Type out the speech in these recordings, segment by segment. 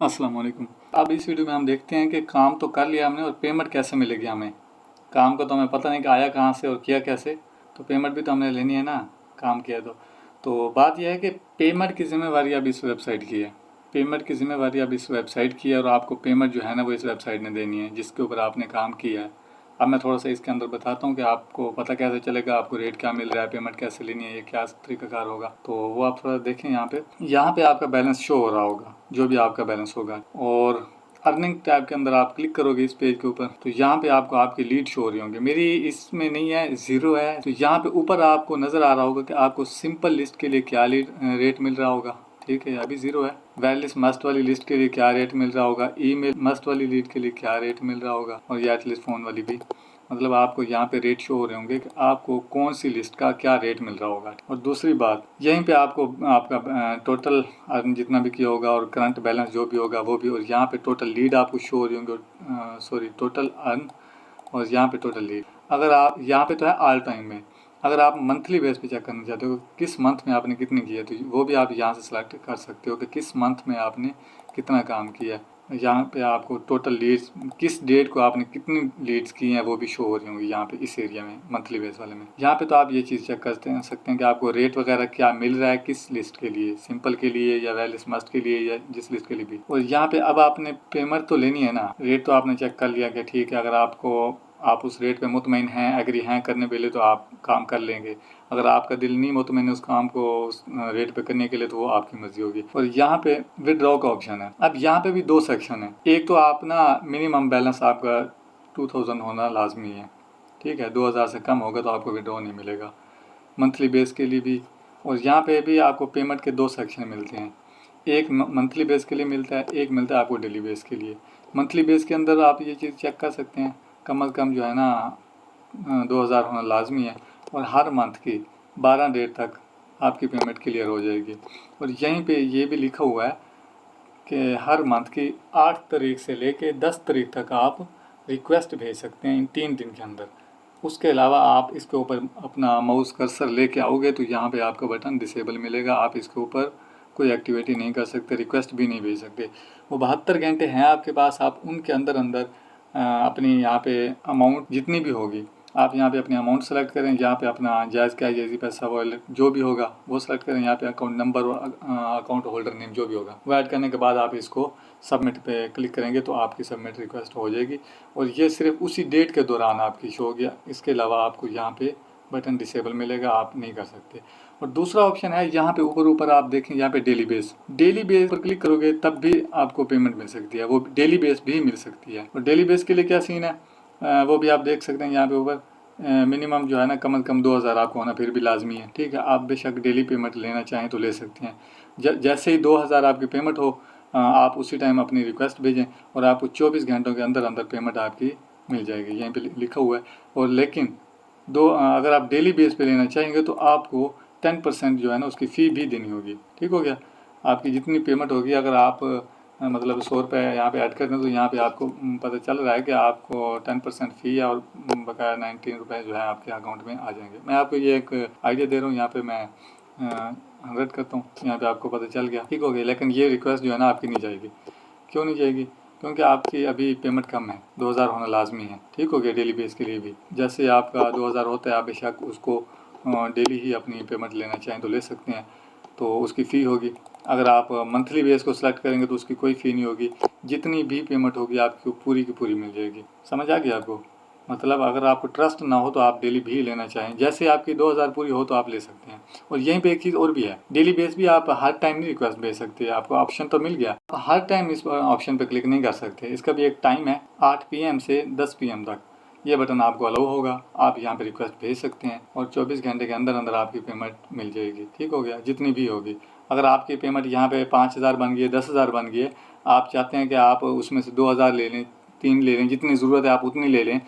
अस्सलाम वालेकुम। अब इस वीडियो में हम देखते हैं कि काम तो कर लिया हमने और पेमेंट कैसे मिलेगी हमें। काम का तो हमें पता नहीं कि आया कहाँ से और किया कैसे, तो पेमेंट भी तो हमने लेनी है ना, काम किया तो बात यह है कि पेमेंट की जिम्मेवारी अब इस वेबसाइट की है। पेमेंट की जिम्मेवारी अब इस वेबसाइट की है और आपको पेमेंट जो है ना वो इस वेबसाइट ने देनी है जिसके ऊपर आपने काम किया है। अब मैं थोड़ा सा इसके अंदर बताता हूँ कि आपको पता कैसे चलेगा, आपको रेट क्या मिल रहा है, पेमेंट कैसे लेनी है, ये क्या तरीकाकार होगा। तो वो आप थोड़ा देखें। यहाँ पे आपका बैलेंस शो हो रहा होगा, जो भी आपका बैलेंस होगा। और अर्निंग टैब के अंदर आप क्लिक करोगे इस पेज के ऊपर, तो यहाँ पे आपको आपकी लीड शो हो रही होंगी। मेरी इसमें नहीं है, ज़ीरो है। तो यहाँ पे ऊपर आपको नज़र आ रहा होगा कि आपको सिंपल लिस्ट के लिए क्या रेट मिल रहा होगा। ठीक है, अभी ज़ीरो है। वेलिस मस्ट वाली लिस्ट के लिए क्या रेट मिल रहा होगा, ईमेल मस्ट वाली लीड के लिए क्या रेट मिल रहा होगा, और या एटलीस्ट फ़ोन वाली भी। मतलब आपको यहाँ पे रेट शो हो रहे होंगे कि आपको कौन सी लिस्ट का क्या रेट मिल रहा होगा। और दूसरी बात, यहीं पे आपको आपका टोटल अर्न जितना भी किया होगा और करंट बैलेंस जो भी होगा वो भी, और यहाँ पे टोटल लीड आपको शो हो रही होंगे, सॉरी टोटल अर्न, और यहाँ पे टोटल लीड। अगर आप यहाँ पे तो है ऑल टाइम में, अगर आप मंथली बेस पे चेक करना चाहते हो किस मंथ में आपने कितनी की है, तो वो भी आप यहाँ से सिलेक्ट कर सकते हो कि किस मंथ में आपने कितना काम किया है। यहाँ पे आपको टोटल लीड्स, किस डेट को आपने कितनी लीड्स की हैं वो भी शो हो रही होंगी यहाँ पे इस एरिया में, मंथली बेस वाले में। यहाँ पे तो आप ये चीज़ चेक कर सकते हैं कि आपको रेट वगैरह क्या मिल रहा है, किस लिस्ट के लिए, सिंपल के लिए या वेलिस मस्ट के लिए या जिस लिस्ट के लिए भी। और यहाँ पे अब आपने पेमेंट तो लेनी है ना, रेट तो आपने चेक कर लिया कि ठीक है, अगर आप उस रेट पे मुतमईन हैं, एग्री हैं करने के लिए, तो आप काम कर लेंगे। अगर आपका दिल नहीं मुतमईन उस काम को उस रेट पे करने के लिए, तो वो आपकी मर्जी होगी। और यहाँ पे विदड्रॉ का ऑप्शन है। अब यहाँ पे भी दो सेक्शन है। एक तो आप ना मिनिमम बैलेंस आपका 2000 होना लाजमी है। ठीक है, 2000 से कम होगा तो आपको विदड्रॉ नहीं मिलेगा, मंथली बेस के लिए भी। और यहाँ पे भी आपको पेमेंट के दो सेक्शन मिलते हैं, एक मंथली बेस के लिए मिलता है, एक मिलता है आपको डेली बेस के लिए। मंथली बेस के अंदर आप ये चीज़ चेक कर सकते हैं, कम अज़ कम जो है ना 2000 होना लाजमी है, और हर मंथ की 12 डेट तक आपकी पेमेंट क्लियर हो जाएगी। और यहीं पे ये भी लिखा हुआ है कि हर मंथ की 8 तारीख से लेके 10 तारीख तक आप रिक्वेस्ट भेज सकते हैं इन 3 दिन के अंदर। उसके अलावा आप इसके ऊपर अपना माउस कर्सर लेके आओगे तो यहाँ पे आपका बटन डिसेबल मिलेगा, आप इसके ऊपर कोई एक्टिविटी नहीं कर सकते, रिक्वेस्ट भी नहीं भेज सकते। वो 72 घंटे हैं आपके पास, आप उनके अंदर अंदर अपनी यहाँ पे अमाउंट जितनी भी होगी, आप यहाँ पे अपनी अमाउंट सेलेक्ट करें, यहाँ पे अपना जायज़ क्या जैसी पैसा वॉलेट जो भी होगा वो सेलेक्ट करें, यहाँ पे अकाउंट नंबर और अकाउंट होल्डर नेम जो भी होगा वो ऐड करने के बाद आप इसको सबमिट पे क्लिक करेंगे तो आपकी सबमिट रिक्वेस्ट हो जाएगी। और ये सिर्फ उसी डेट के दौरान आपकी शो हो गया, इसके अलावा आपको यहाँ पे बटन डिसेबल मिलेगा, आप नहीं कर सकते। और दूसरा ऑप्शन है यहाँ पे ऊपर आप देखें, यहाँ पे डेली बेस पर क्लिक करोगे तब भी आपको पेमेंट मिल सकती है, वो डेली बेस भी मिल सकती है। और डेली बेस के लिए क्या सीन है, वो भी आप देख सकते हैं यहाँ पे ऊपर। मिनिमम जो है ना कम से कम 2000 आपको होना फिर भी लाजमी है। ठीक है, आप बेशक डेली पेमेंट लेना चाहें तो ले सकते हैं। जैसे ही 2000 आपकी पेमेंट हो, आप उसी टाइम अपनी रिक्वेस्ट भेजें और आपको 24 घंटों के अंदर अंदर पेमेंट आपकी मिल जाएगी, यहीं पे लिखा हुआ है। और लेकिन अगर आप डेली बेस पे लेना चाहेंगे तो आपको 10% जो है ना उसकी फ़ी भी देनी होगी। ठीक हो गया, आपकी जितनी पेमेंट होगी, अगर आप मतलब 100 रुपये यहाँ पे ऐड कर दें तो यहाँ पे आपको पता चल रहा है कि आपको 10% फ़ी है और बकाया 19 रुपये जो है आपके अकाउंट में आ जाएंगे। मैं आपको ये एक आइडिया दे रहा हूँ, यहाँ पे मैं 100 करता हूँ, यहाँ पे आपको पता चल गया। ठीक हो गया, लेकिन ये रिक्वेस्ट जो है ना आपकी नहीं जाएगी। क्यों नहीं जाएगी, क्योंकि आपकी अभी पेमेंट कम है, 2000 होना लाजमी है। ठीक हो गया, डेली बेस के लिए भी जैसे आपका 2000 होता है, आप बेशक उसको डेली ही अपनी पेमेंट लेना चाहें तो ले सकते हैं, तो उसकी फ़ी होगी। अगर आप मंथली बेस को सिलेक्ट करेंगे तो उसकी कोई फ़ी नहीं होगी, जितनी भी पेमेंट होगी आपकी पूरी की पूरी मिल जाएगी। समझ आ गया आपको? मतलब अगर आपको ट्रस्ट ना हो तो आप डेली भी लेना चाहें, जैसे आपकी 2000 पूरी हो तो आप ले सकते हैं। और यहीं पे एक चीज़ और भी है, डेली बेस भी आप हर टाइम नहीं रिक्वेस्ट भेज सकते, आपको ऑप्शन तो मिल गया, हर टाइम इस ऑप्शन पे क्लिक नहीं कर सकते। इसका भी एक टाइम है, 8 PM से 10 PM तक ये बटन आपको अलाउ होगा, आप यहाँ पे रिक्वेस्ट भेज सकते हैं और 24 घंटे के अंदर अंदर आपकी पेमेंट मिल जाएगी। ठीक हो गया, जितनी भी होगी। अगर आपकी पेमेंट यहाँ पे 5000 बन गई है, 10,000 बन गई है, आप चाहते हैं कि आप उसमें से 2000 ले लें, 3 ले लें, जितनी ज़रूरत है आप उतनी ले लें,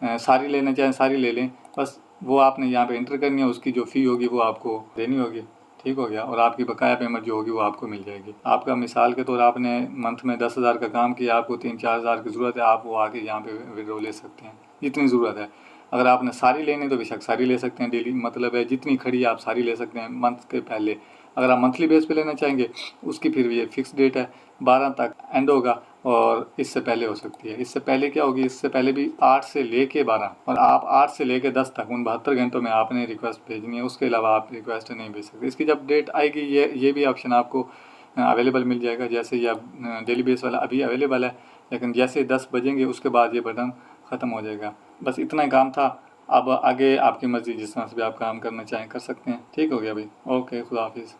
सारी लेना चाहें सारी ले लें, बस वो आपने यहाँ पे एंटर करनी है, उसकी जो फ़ी होगी वो आपको देनी होगी। ठीक हो गया, और आपकी बकाया पेमेंट जो होगी वो आपको मिल जाएगी। आपका मिसाल के तौर आपने मंथ में 10,000 का काम किया, आपको 3-4 हज़ार की ज़रूरत है, आप वो आके यहाँ पे विड्रॉ ले सकते हैं जितनी ज़रूरत है। अगर आपने सारी लेनी तो बेशक सारी ले सकते हैं, डेली मतलब है जितनी खड़ी आप सारी ले सकते हैं मंथ के पहले। अगर आप मंथली बेस पे लेना चाहेंगे उसकी फिर ये फिक्स डेट है, 12 तक एंड होगा और इससे पहले हो सकती है। इससे पहले क्या होगी, इससे पहले भी 8 से लेके 12 और आप 8 से लेके 10 तक उन 72 घंटों में आपने रिक्वेस्ट भेजनी है, उसके अलावा आप रिक्वेस्ट नहीं भेज सकते। इसकी जब डेट आएगी ये भी ऑप्शन आपको अवेलेबल मिल जाएगा। जैसे ये अब डेली बेस वाला अभी अवेलेबल है, लेकिन जैसे 10 बजेंगे उसके बाद ये बटन ख़त्म हो जाएगा। बस इतना ही काम था। अब आगे आपकी मर्ज़ी, जिस तरह से भी आप काम करना चाहें कर सकते हैं। ठीक हो गया भाई, ओके, खुदा हाफिज़।